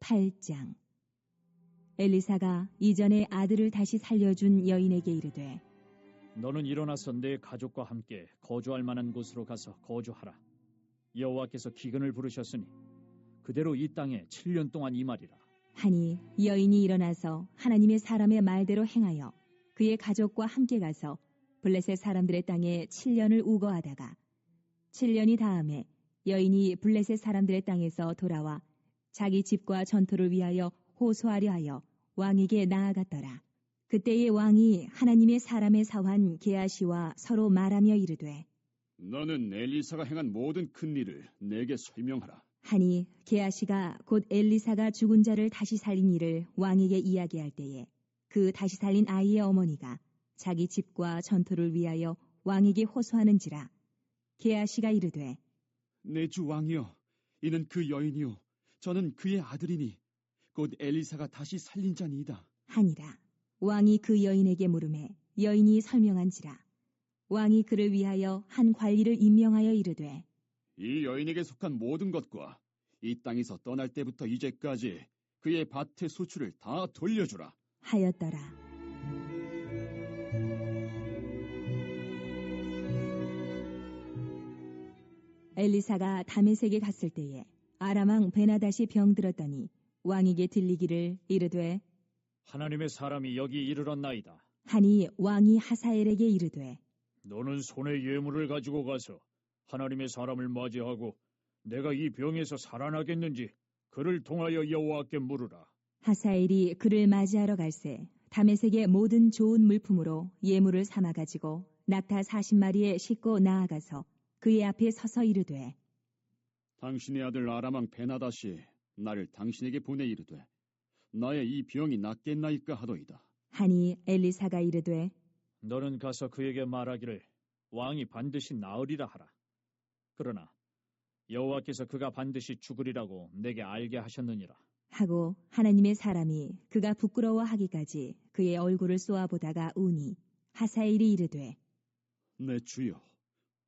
8장. 엘리사가 이전에 아들을 다시 살려준 여인에게 이르되 너는 일어나서 내 가족과 함께 거주할 만한 곳으로 가서 거주하라. 여호와께서 기근을 부르셨으니 그대로 이 땅에 7년 동안 임하리라. 하니 여인이 일어나서 하나님의 사람의 말대로 행하여 그의 가족과 함께 가서 블레셋 사람들의 땅에 7년을 우거하다가 7년이 다음에 여인이 블레셋 사람들의 땅에서 돌아와 자기 집과 전토를 위하여 호소하려 하여 왕에게 나아갔더라. 그때의 왕이 하나님의 사람의 사환 게하시와 서로 말하며 이르되 너는 엘리사가 행한 모든 큰 일을 내게 설명하라. 하니 게하시가 곧 엘리사가 죽은 자를 다시 살린 일을 왕에게 이야기할 때에 그 다시 살린 아이의 어머니가 자기 집과 전토를 위하여 왕에게 호소하는지라. 게하시가 이르되 내 주 왕이여, 이는 그 여인이요 저는 그의 아들이니 곧 엘리사가 다시 살린 자니이다 하니라. 왕이 그 여인에게 물으매 여인이 설명한지라. 왕이 그를 위하여 한 관리를 임명하여 이르되 이 여인에게 속한 모든 것과 이 땅에서 떠날 때부터 이제까지 그의 밭의 수출을 다 돌려주라 하였더라. 엘리사가 다메섹에 갔을 때에 아람 왕 베나닷이 병들었더니 왕에게 들리기를 이르되 하나님의 사람이 여기 이르렀나이다. 하니 왕이 하사엘에게 이르되 너는 손에 예물을 가지고 가서 하나님의 사람을 맞이하고 내가 이 병에서 살아나겠는지 그를 통하여 여호와께 물으라. 하사엘이 그를 맞이하러 갈새 다메섹의 모든 좋은 물품으로 예물을 삼아 가지고 낙타 40마리에 싣고 나아가서 그의 앞에 서서 이르되 당신의 아들 아람 왕 베나닷이 나를 당신에게 보내 이르되 나의 이 병이 낫겠나이까 하더이다. 하니 엘리사가 이르되 너는 가서 그에게 말하기를 왕이 반드시 나으리라 하라. 그러나 여호와께서 그가 반드시 죽으리라고 내게 알게 하셨느니라. 하고 하나님의 사람이 그가 부끄러워하기까지 그의 얼굴을 쏘아보다가 우니 하사엘이 이르되 내 주여,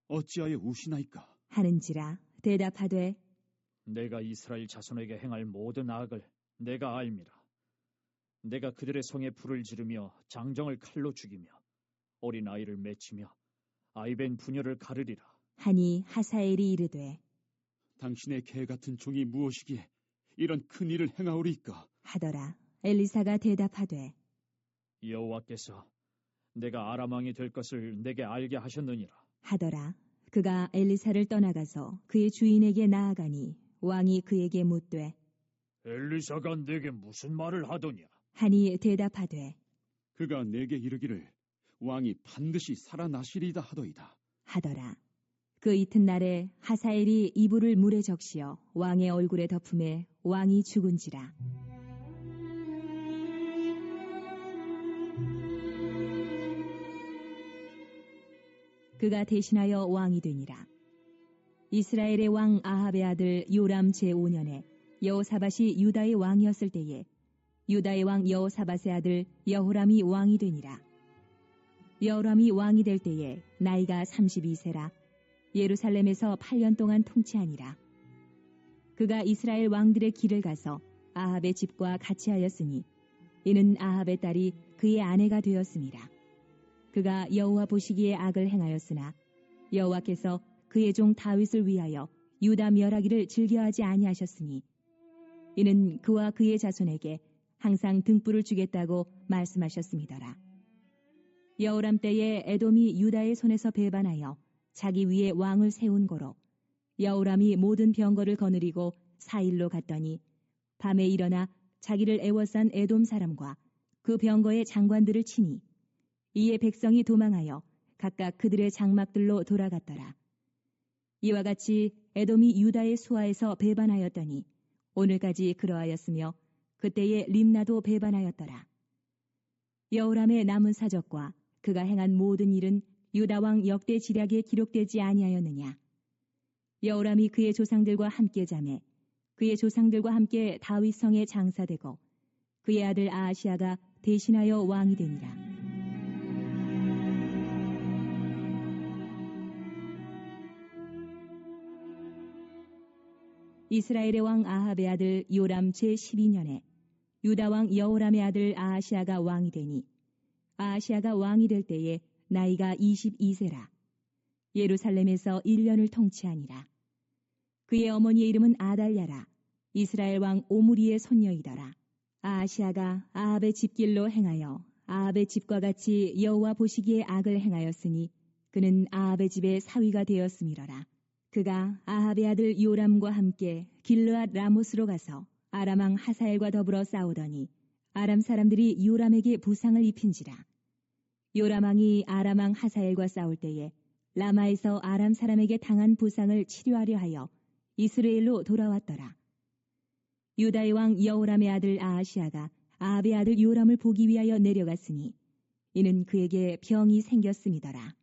어찌하여 우시나이까? 하는지라. 대답하되 내가 이스라엘 자손에게 행할 모든 악을 내가 알미라. 내가 그들의 성에 불을 지르며 장정을 칼로 죽이며 어린 아이를 맺히며 아이벤 부녀를 가르리라. 하니 하사엘이 이르되 당신의 개 같은 종이 무엇이기에 이런 큰 일을 행하오리이까? 하더라. 엘리사가 대답하되 여호와께서 내가 아람 왕이 될 것을 내게 알게 하셨느니라. 하더라. 그가 엘리사를 떠나가서 그의 주인에게 나아가니 왕이 그에게 묻되 엘리사가 내게 무슨 말을 하더냐? 하니 대답하되 그가 내게 이르기를 왕이 반드시 살아나시리이다 하더이다. 하더라. 그 이튿날에 하사엘이 이불을 물에 적시어 왕의 얼굴에 덮음에 왕이 죽은지라. 그가 대신하여 왕이 되니라. 이스라엘의 왕 아합의 아들 요람 제5년에 여호사밧이 유다의 왕이었을 때에 유다의 왕 여호사밧의 아들 여호람이 왕이 되니라. 여호람이 왕이 될 때에 나이가 32세라 예루살렘에서 8년 동안 통치하니라. 그가 이스라엘 왕들의 길을 가서 아합의 집과 같이 하였으니 이는 아합의 딸이 그의 아내가 되었음이라. 그가 여호와 보시기에 악을 행하였으나 여호와께서 그의 종 다윗을 위하여 유다 멸하기를 즐겨하지 아니하셨으니 이는 그와 그의 자손에게 항상 등불을 주겠다고 말씀하셨음이더라. 여호람 때에 에돔이 유다의 손에서 배반하여 자기 위에 왕을 세운 거로 여호람이 모든 병거를 거느리고 사일로 갔더니 밤에 일어나 자기를 애워싼 에돔 사람과 그 병거의 장관들을 치니 이에 백성이 도망하여 각각 그들의 장막들로 돌아갔더라. 이와 같이 에돔이 유다의 수하에서 배반하였더니 오늘까지 그러하였으며 그때에 림나도 배반하였더라. 여호람의 남은 사적과 그가 행한 모든 일은 유다 왕 역대 지략에 기록되지 아니하였느냐. 여호람이 그의 조상들과 함께 자매 그의 조상들과 함께 다윗 성에 장사되고 그의 아들 아하시아가 대신하여 왕이 되니라. 이스라엘의 왕 아합의 아들 요람 제12년에 유다 왕 여호람의 아들 아하시아가 왕이 되니 아하시아가 왕이 될 때에 나이가 22세라. 예루살렘에서 1년을 통치하니라. 그의 어머니의 이름은 아달랴라. 이스라엘 왕 오므리의 손녀이더라. 아하시아가 아합의 집길로 행하여 아합의 집과 같이 여호와 보시기에 악을 행하였으니 그는 아합의 집의 사위가 되었음이러라. 그가 아합의 아들 요람과 함께 길르앗 라못으로 가서 아람 왕 하사엘과 더불어 싸우더니 아람 사람들이 요람에게 부상을 입힌지라. 요람 왕이 아람 왕 하사엘과 싸울 때에 라마에서 아람 사람에게 당한 부상을 치료하려 하여 이스라엘로 돌아왔더라. 유다의 왕 여호람의 아들 아하시아가 아합의 아들 요람을 보기 위하여 내려갔으니 이는 그에게 병이 생겼음이더라.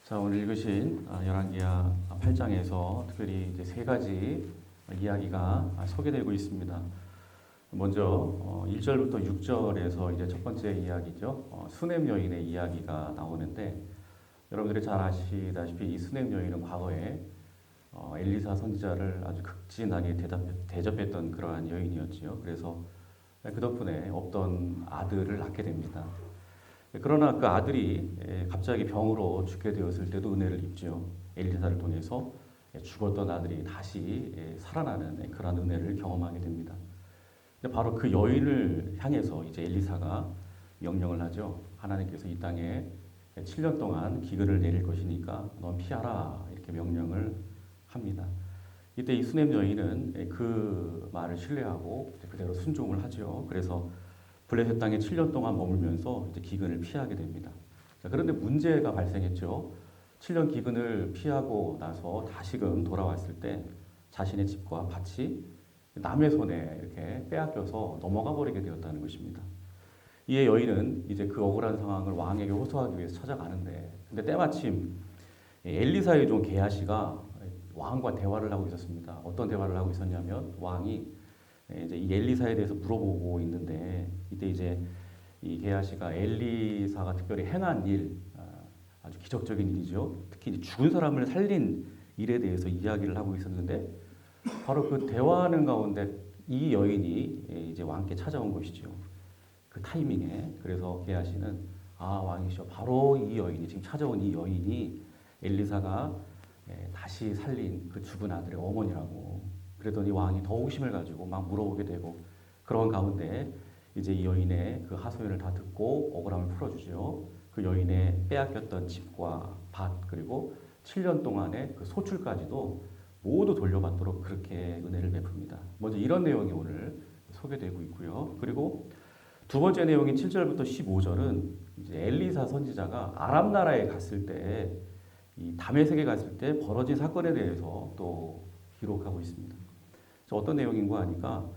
자, 오늘 읽으신 열왕기하 8장에서 특별히 이제 세 가지 이야기가 소개되고 있습니다. 먼저 1절부터 6절에서 이제 첫 번째 이야기죠. 수넴 여인의 이야기가 나오는데 여러분들이 잘 아시다시피 이 수넴 여인은 과거에 엘리사 선지자를 아주 극진하게 대접했던 그러한 여인이었지요. 그래서 그 덕분에 없던 아들을 낳게 됩니다. 그러나 그 아들이 갑자기 병으로 죽게 되었을 때도 은혜를 입죠. 엘리사를 통해서 죽었던 아들이 다시 살아나는 그런 은혜를 경험하게 됩니다. 바로 그 여인을 향해서 이제 엘리사가 명령을 하죠. 하나님께서 이 땅에 7년 동안 기근을 내릴 것이니까 넌 피하라 이렇게 명령을 합니다. 이때 이 수넴 여인은 그 말을 신뢰하고 그대로 순종을 하죠. 그래서 블레셋 땅에 7년 동안 머물면서 이제 기근을 피하게 됩니다. 자, 그런데 문제가 발생했죠. 7년 기근을 피하고 나서 다시금 돌아왔을 때 자신의 집과 밭이 남의 손에 이렇게 빼앗겨서 넘어가 버리게 되었다는 것입니다. 이에 여인은 이제 그 억울한 상황을 왕에게 호소하기 위해서 찾아가는데, 근데 때마침 엘리사의 종 게하시가 왕과 대화를 하고 있었습니다. 어떤 대화를 하고 있었냐면 왕이 이제 이 엘리사에 대해서 물어보고 있는데 이때 이제 이 게하시가 엘리사가 특별히 행한 일, 아주 기적적인 일이죠. 특히 이제 죽은 사람을 살린 일에 대해서 이야기를 하고 있었는데 바로 그 대화하는 가운데 이 여인이 이제 왕께 찾아온 것이죠. 그 타이밍에. 그래서 게하시는 왕이시여, 바로 이 여인이 지금 찾아온 이 여인이 엘리사가 다시 살린 그 죽은 아들의 어머니라고. 그랬더니 왕이 더 호심을 가지고 막 물어보게 되고, 그런 가운데 이제 이 여인의 그 하소연을 다 듣고 억울함을 풀어주죠. 그 여인의 빼앗겼던 집과 밭, 그리고 7년 동안의 그 소출까지도 모두 돌려받도록 그렇게 은혜를 베풉니다. 먼저 이런 내용이 오늘 소개되고 있고요. 그리고 두 번째 내용인 7절부터 15절은 이제 엘리사 선지자가 아람 나라에 갔을 때, 이 다메섹에 갔을 때 벌어진 사건에 대해서 또 기록하고 있습니다. 어떤 내용인가 하니까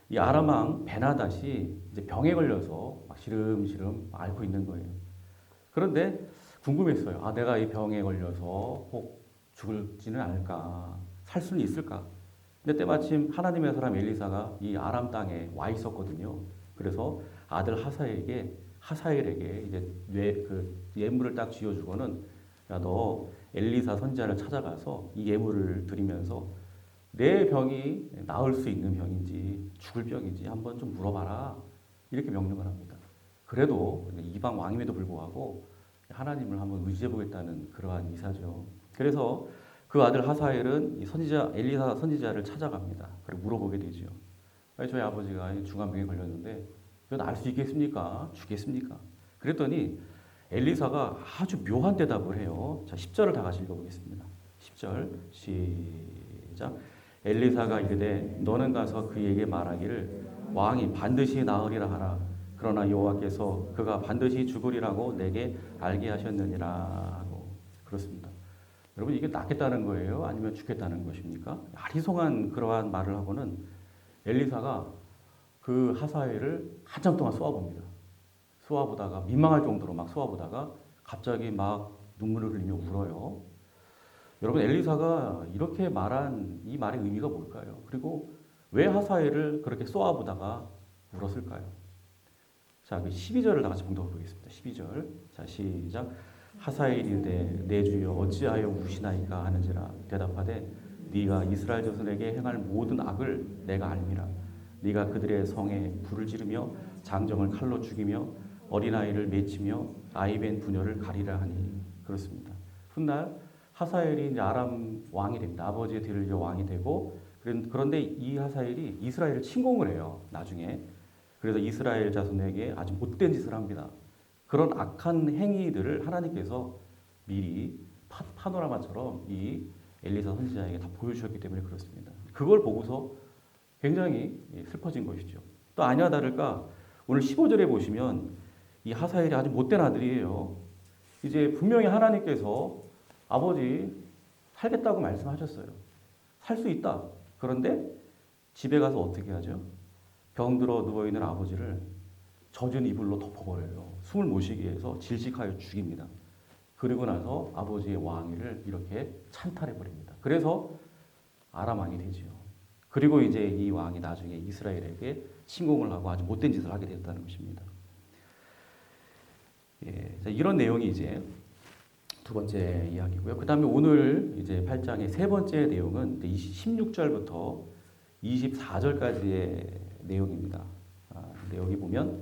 이 아람 왕 베나닷이 이제 병에 걸려서 막 시름시름 앓고 있는 거예요. 그런데 궁금했어요. 내가 이 병에 걸려서 혹 죽을지는 않을까, 살 수는 있을까? 근데 때마침 하나님의 사람 엘리사가 이 아람 땅에 와 있었거든요. 그래서 아들 하사엘에게 이제 예물을 딱 쥐어주고는, 야, 너 엘리사 선지자를 찾아가서 이 예물을 드리면서 내 병이 나을 수 있는 병인지 죽을 병인지 한번 좀 물어봐라, 이렇게 명령을 합니다. 그래도 이방 왕임에도 불구하고 하나님을 한번 의지해보겠다는 그러한 이사죠. 그래서 그 아들 하사엘은 이 엘리사 선지자를 찾아갑니다. 그리고 물어보게 되죠. 저희 아버지가 중환병에 걸렸는데 이거 나을 수 있겠습니까? 죽겠습니까? 그랬더니 엘리사가 아주 묘한 대답을 해요. 자, 10절을 다 같이 읽어보겠습니다. 10절 시작. 엘리사가 이르되 너는 가서 그에게 말하기를 왕이 반드시 나으리라 하라. 그러나 여호와께서 그가 반드시 죽으리라고 내게 알게 하셨느니라 하고. 그렇습니다. 여러분, 이게 낫겠다는 거예요? 아니면 죽겠다는 것입니까? 아리송한 그러한 말을 하고는 엘리사가 그 하사엘을 한참 동안 쏘아봅니다. 쏘아보다가 민망할 정도로 막 쏘아보다가 갑자기 막 눈물을 흘리며 울어요. 여러분 엘리사가 이렇게 말한 이 말의 의미가 뭘까요? 그리고 왜 하사엘을 그렇게 쏘아보다가 울었을까요? 자, 그 12절을 다 같이 봉독해 보겠습니다. 12절. 자, 시작. 하사엘이 이르되 내 주여 어찌하여 우시나이까 하는지라 대답하되 네가 이스라엘 자손에게 행할 모든 악을 내가 알미라. 네가 그들의 성에 불을 지르며 장정을 칼로 죽이며 어린아이를 맺히며 아이벤 부녀를 가리라 하니. 그렇습니다. 훗날 하사엘이 이제 아람 왕이 됩니다. 아버지의 뒤를 이어 왕이 되고, 그런데 이 하사엘이 이스라엘을 침공을 해요. 나중에. 그래서 이스라엘 자손에게 아주 못된 짓을 합니다. 그런 악한 행위들을 하나님께서 미리 파노라마처럼 이 엘리사 선지자에게 다 보여주셨기 때문에 그렇습니다. 그걸 보고서 굉장히 슬퍼진 것이죠. 또 아니나 다를까 오늘 15절에 보시면 이 하사엘이 아주 못된 아들이에요. 이제 분명히 하나님께서 아버지 살겠다고 말씀하셨어요. 살 수 있다. 그런데 집에 가서 어떻게 하죠? 병들어 누워있는 아버지를 젖은 이불로 덮어버려요. 숨을 못 쉬게 해서 질식하여 죽입니다. 그리고 나서 아버지의 왕위를 이렇게 찬탈해버립니다. 그래서 아람 왕이 되죠. 그리고 이제 이 왕이 나중에 이스라엘에게 침공을 하고 아주 못된 짓을 하게 됐다는 것입니다. 예, 자, 이런 내용이 이제 두 번째 이야기고요. 그 다음에 오늘 이제 8장의 세 번째 내용은 16절부터 24절까지의 내용입니다. 근데 여기 보면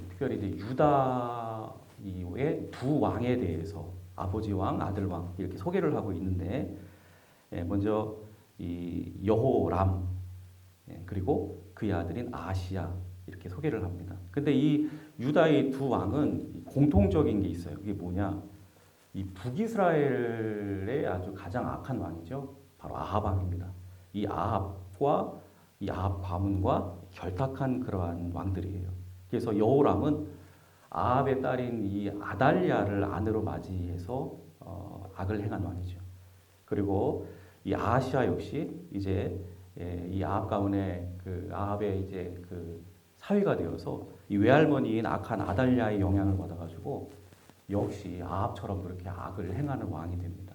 특별히 이제 유다의 두 왕에 대해서 아버지 왕, 아들 왕 이렇게 소개를 하고 있는데, 먼저 이 여호람, 그리고 그의 아들인 아하시야 이렇게 소개를 합니다. 근데 이 유다의 두 왕은 공통적인 게 있어요. 그게 뭐냐? 이 북이스라엘의 아주 가장 악한 왕이죠. 바로 아합 왕입니다. 이 아합과 이 아합 가문과 결탁한 그러한 왕들이에요. 그래서 여호람은 아합의 딸인 이 아달랴를 아내로 맞이해서 악을 행한 왕이죠. 그리고 이 아하시아 역시 이제 이 아합 가문의 그 아합의 이제 그 사위가 되어서 이 외할머니인 악한 아달랴의 영향을 받아가지고 역시 아합처럼 그렇게 악을 행하는 왕이 됩니다.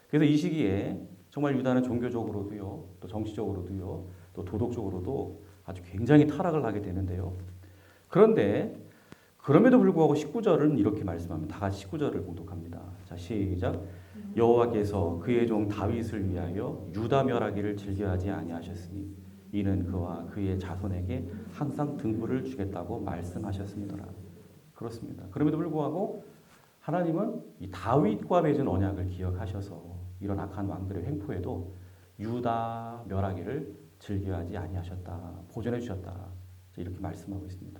그래서 이 시기에 정말 유다는 종교적으로도요, 또 정치적으로도요, 또 도덕적으로도 아주 굉장히 타락을 하게 되는데요. 그런데 그럼에도 불구하고 19절은 이렇게 말씀합니다. 다 같이 19절을 봉독합니다. 자, 시작. 여호와께서 그의 종 다윗을 위하여 유다 멸하기를 즐겨하지 아니하셨으니 이는 그와 그의 자손에게 항상 등불을 주겠다고 말씀하셨습니다. 그렇습니다. 그럼에도 불구하고 하나님은 이 다윗과 맺은 언약을 기억하셔서 이런 악한 왕들의 횡포에도 유다 멸하기를 즐겨하지 아니하셨다, 보존해 주셨다, 이렇게 말씀하고 있습니다.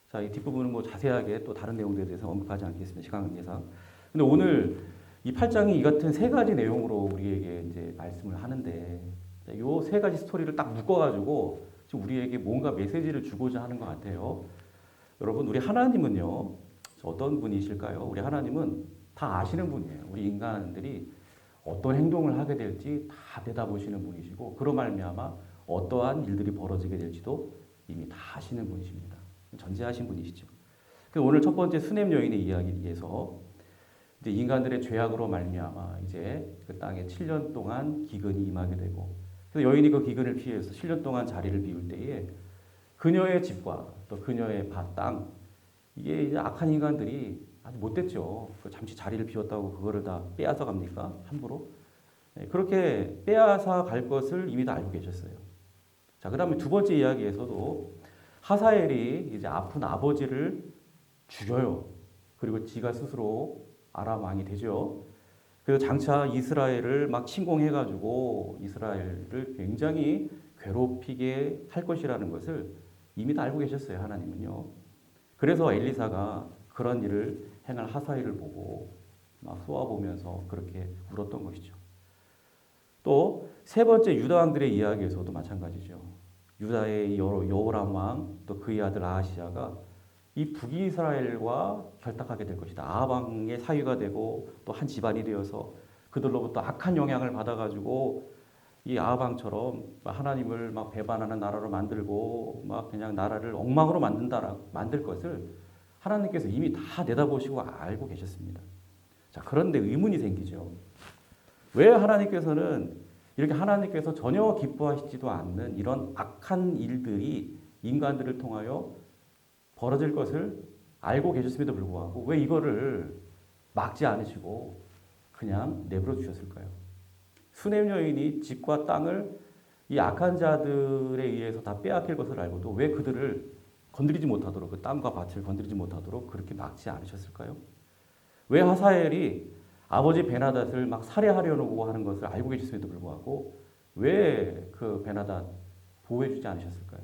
자, 이 뒷부분은 뭐 자세하게 또 다른 내용들에 대해서 언급하지 않겠습니다. 시간 관계상. 근데 오늘 이 8장이 이 같은 세 가지 내용으로 우리에게 이제 말씀을 하는데, 이 세 가지 스토리를 딱 묶어가지고 지금 우리에게 뭔가 메시지를 주고자 하는 것 같아요. 여러분, 우리 하나님은요, 어떤 분이실까요? 우리 하나님은 다 아시는 분이에요. 우리 인간들이 어떤 행동을 하게 될지 다 내다보시는 분이시고, 그로 말미암아 어떠한 일들이 벌어지게 될지도 이미 다 아시는 분이십니다. 전지하신 분이시죠. 오늘 첫 번째 수넴 여인의 이야기에서 이제 인간들의 죄악으로 말미암아 이제 그 땅에 7년 동안 기근이 임하게 되고, 그래서 여인이 그 기근을 피해서 7년 동안 자리를 비울 때에 그녀의 집과 또 그녀의 밭, 땅, 이게 이제 악한 인간들이 아주 못됐죠. 잠시 자리를 비웠다고 그거를 다 빼앗아 갑니까? 함부로? 그렇게 빼앗아 갈 것을 이미 다 알고 계셨어요. 자, 그 다음에 두 번째 이야기에서도 하사엘이 이제 아픈 아버지를 죽여요. 그리고 지가 스스로 아람 왕이 되죠. 그래서 장차 이스라엘을 막 침공해가지고 이스라엘을 굉장히 괴롭히게 할 것이라는 것을 이미 다 알고 계셨어요. 하나님은요. 그래서 엘리사가 그런 일을 행할 하사엘을 보고 막 쏘아보면서 그렇게 울었던 것이죠. 또 세 번째 유다 왕들의 이야기에서도 마찬가지죠. 유다의 여호람 왕, 또 그의 아들 아하시야가 이 북이스라엘과 결탁하게 될 것이다. 아합 왕의 사위가 되고 또 한 집안이 되어서 그들로부터 악한 영향을 받아가지고 이 아합 왕처럼 하나님을 막 배반하는 나라로 만들고 막 그냥 나라를 엉망으로 만들 것을 하나님께서 이미 다 내다보시고 알고 계셨습니다. 자, 그런데 의문이 생기죠. 왜 하나님께서는 이렇게 하나님께서 전혀 기뻐하시지도 않는 이런 악한 일들이 인간들을 통하여 벌어질 것을 알고 계셨음에도 불구하고 왜 이거를 막지 않으시고 그냥 내버려 두셨을까요? 수냄 여인이 집과 땅을 이 악한 자들에 의해서 다 빼앗길 것을 알고도 왜 그들을 건드리지 못하도록, 그 땅과 밭을 건드리지 못하도록 그렇게 막지 않으셨을까요? 왜 하사엘이 아버지 베나닷을 막 살해하려고 하는 것을 알고 계셨음에도 불구하고 왜 그 베나닷 보호해주지 않으셨을까요?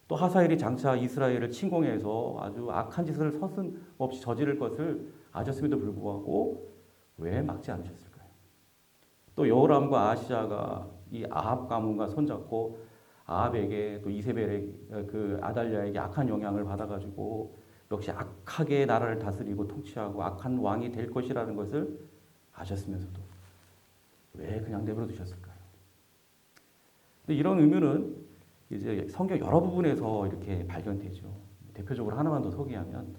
또 하사엘이 장차 이스라엘을 침공해서 아주 악한 짓을 서슴없이 저지를 것을 아셨음에도 불구하고 왜 막지 않으셨을까요? 또 여호람과 아하시야가 이 아합 가문과 손잡고 아합에게 또 이세벨의 그 아달랴에게 악한 영향을 받아가지고 역시 악하게 나라를 다스리고 통치하고 악한 왕이 될 것이라는 것을 아셨으면서도 왜 그냥 내버려 두셨을까요? 근데 이런 의미는 이제 성경 여러 부분에서 이렇게 발견되죠. 대표적으로 하나만 더 소개하면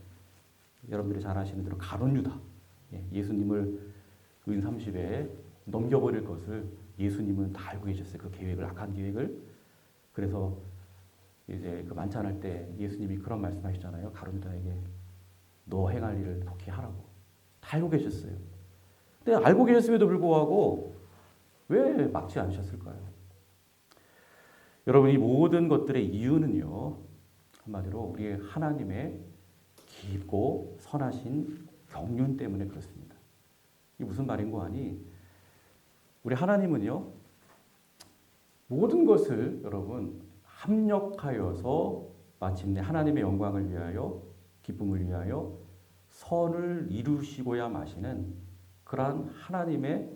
여러분들이 잘 아시는 대로 가룟 유다, 예수님을 은 30에 넘겨버릴 것을 예수님은 다 알고 계셨어요. 그 계획을, 악한 계획을. 그래서 이제 그 만찬할 때 예수님이 그런 말씀하시잖아요. 가룟 유다에게 너 행할 일을 독히 하라고. 다 알고 계셨어요. 근데 알고 계셨음에도 불구하고 왜 막지 않으셨을까요? 여러분, 이 모든 것들의 이유는요, 한마디로 우리 하나님의 깊고 선하신 경륜 때문에 그렇습니다. 이게 무슨 말인고 하니, 우리 하나님은요, 모든 것을 여러분 합력하여서 마침내 하나님의 영광을 위하여, 기쁨을 위하여 선을 이루시고야 마시는 그러한 하나님의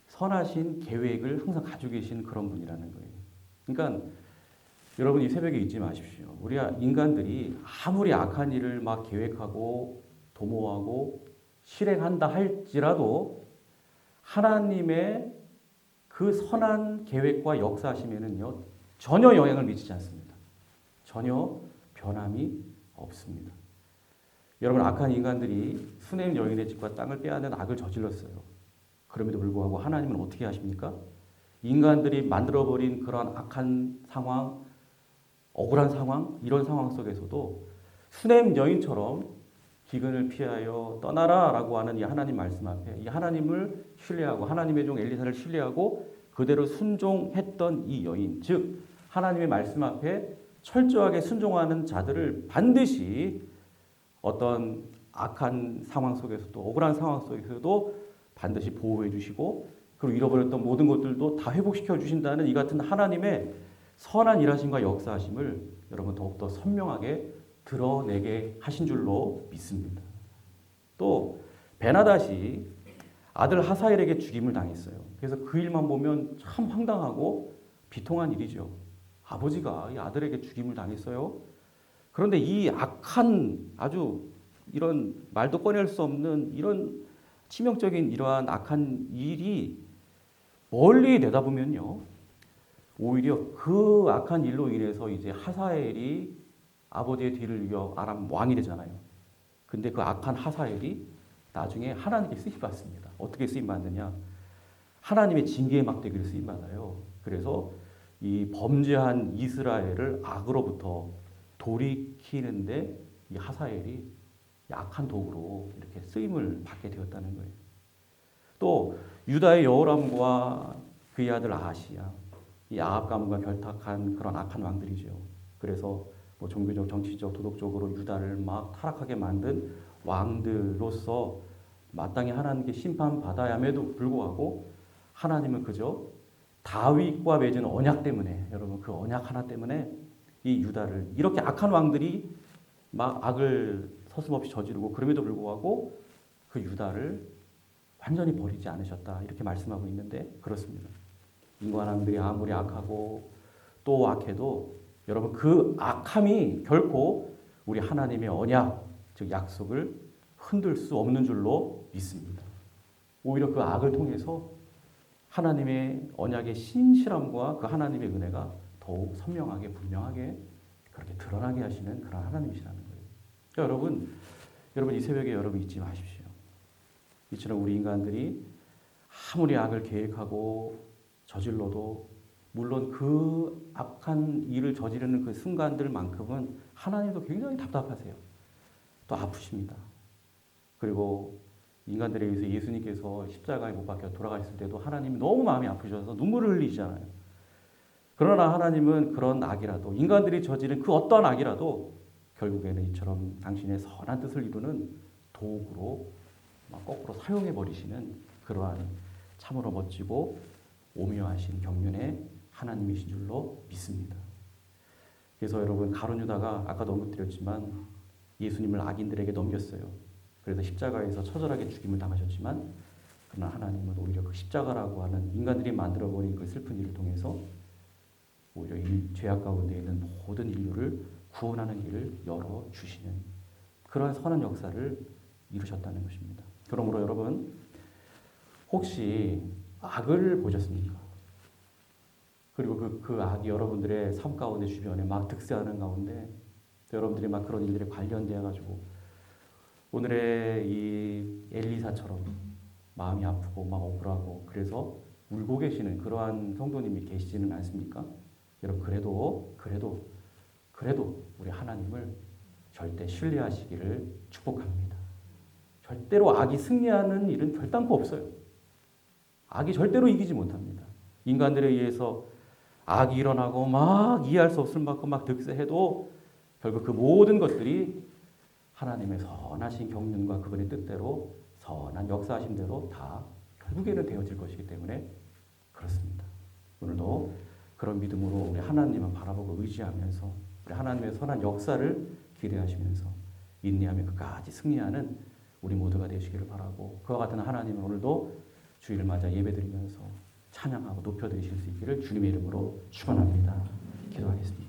선하신 계획을 항상 가지고 계신 그런 분이라는 거예요. 그러니까 여러분 이 새벽에 잊지 마십시오. 우리 인간들이 아무리 악한 일을 막 계획하고 도모하고 실행한다 할지라도 하나님의 그 선한 계획과 역사하심에는요 전혀 영향을 미치지 않습니다. 전혀 변함이 없습니다. 여러분, 악한 인간들이 수냄 여인의 집과 땅을 빼앗는 악을 저질렀어요. 그럼에도 불구하고 하나님은 어떻게 하십니까? 인간들이 만들어버린 그런 악한 상황, 억울한 상황, 이런 상황 속에서도 수냄 여인처럼 기근을 피하여 떠나라 라고 하는 이 하나님 말씀 앞에 이 하나님을 신뢰하고 하나님의 종 엘리사를 신뢰하고 그대로 순종했던 이 여인, 즉 하나님의 말씀 앞에 철저하게 순종하는 자들을 반드시 어떤 악한 상황 속에서도, 억울한 상황 속에서도 반드시 보호해 주시고, 그리고 잃어버렸던 모든 것들도 다 회복시켜 주신다는 이 같은 하나님의 선한 일하심과 역사하심을 여러분 더욱더 선명하게 드러내게 하신 줄로 믿습니다. 또 베나닷이 아들 하사엘에게 죽임을 당했어요. 그래서 그 일만 보면 참 황당하고 비통한 일이죠. 아버지가 이 아들에게 죽임을 당했어요. 그런데 이 악한, 아주 이런 말도 꺼낼 수 없는 이런 치명적인 이러한 악한 일이 멀리 내다보면요, 오히려 그 악한 일로 인해서 이제 하사엘이 아버지의 뒤를 이어 아람 왕이 되잖아요. 근데 그 악한 하사엘이 나중에 하나님께 쓰임받습니다. 어떻게 쓰임받느냐? 하나님의 징계의 막대기를 쓰임받아요. 그래서 이 범죄한 이스라엘을 악으로부터 돌이키는데 이 하사엘이 약한 도구로 이렇게 쓰임을 받게 되었다는 거예요. 또 유다의 여호람과 그의 아들 아하시야, 이 아합 가문과 결탁한 그런 악한 왕들이죠. 그래서 뭐 종교적, 정치적, 도덕적으로 유다를 막 타락하게 만든 왕들로서 마땅히 하나님께 심판받아야 함에도 불구하고 하나님은 그저 다윗과 맺은 언약 때문에, 여러분 그 언약 하나 때문에 이 유다를, 이렇게 악한 왕들이 막 악을 서슴없이 저지르고 그럼에도 불구하고 그 유다를 완전히 버리지 않으셨다, 이렇게 말씀하고 있는데 그렇습니다. 인간왕들이 아무리 악하고 또 악해도 여러분 그 악함이 결코 우리 하나님의 언약, 즉 약속을 흔들 수 없는 줄로 믿습니다. 오히려 그 악을 통해서 하나님의 언약의 신실함과 그 하나님의 은혜가 더욱 선명하게 분명하게 그렇게 드러나게 하시는 그런 하나님이시라는 거예요. 그러니까 여러분 이 새벽에 여러분 잊지 마십시오. 이처럼 우리 인간들이 아무리 악을 계획하고 저질러도 물론 그 악한 일을 저지르는 그 순간들만큼은 하나님도 굉장히 답답하세요. 또 아프십니다. 그리고 인간들에 의해서 예수님께서 십자가에 못 박혀 돌아가셨을 때도 하나님이 너무 마음이 아프셔서 눈물을 흘리시잖아요. 그러나 하나님은 그런 악이라도 인간들이 저지른 그 어떠한 악이라도 결국에는 이처럼 당신의 선한 뜻을 이루는 도구로 막 거꾸로 사용해 버리시는 그러한 참으로 멋지고 오묘하신 경륜의 하나님이신 줄로 믿습니다. 그래서 여러분 가룟 유다가 아까도 언급드렸지만 예수님을 악인들에게 넘겼어요. 그래서 십자가에서 처절하게 죽임을 당하셨지만 그러나 하나님은 오히려 그 십자가라고 하는 인간들이 만들어버린 그 슬픈 일을 통해서 오히려 이 죄악 가운데 있는 모든 인류를 구원하는 길을 열어주시는 그런 선한 역사를 이루셨다는 것입니다. 그러므로 여러분 혹시 악을 보셨습니까? 그리고 그 악이 여러분들의 삶 가운데 주변에 막 득세하는 가운데 여러분들이 막 그런 일들에 관련되어 가지고 오늘의 이 엘리사처럼 마음이 아프고 막 억울하고 그래서 울고 계시는 그러한 성도님이 계시지는 않습니까? 여러분 그래도 우리 하나님을 절대 신뢰하시기를 축복합니다. 절대로 악이 승리하는 일은 결단코 없어요. 악이 절대로 이기지 못합니다. 인간들에 의해서 악이 일어나고 막 이해할 수 없을 만큼 막 득세해도 결국 그 모든 것들이 하나님의 선하신 경륜과 그분의 뜻대로 선한 역사하심대로 다 결국에는 되어질 것이기 때문에 그렇습니다. 오늘도 그런 믿음으로 우리 하나님을 바라보고 의지하면서 우리 하나님의 선한 역사를 기대하시면서 인내하며 끝까지 승리하는 우리 모두가 되시기를 바라고 그와 같은 하나님을 오늘도 주일을 맞아 예배드리면서 찬양하고 높여드리실 수 있기를 주님의 이름으로 축원합니다. 기도하겠습니다.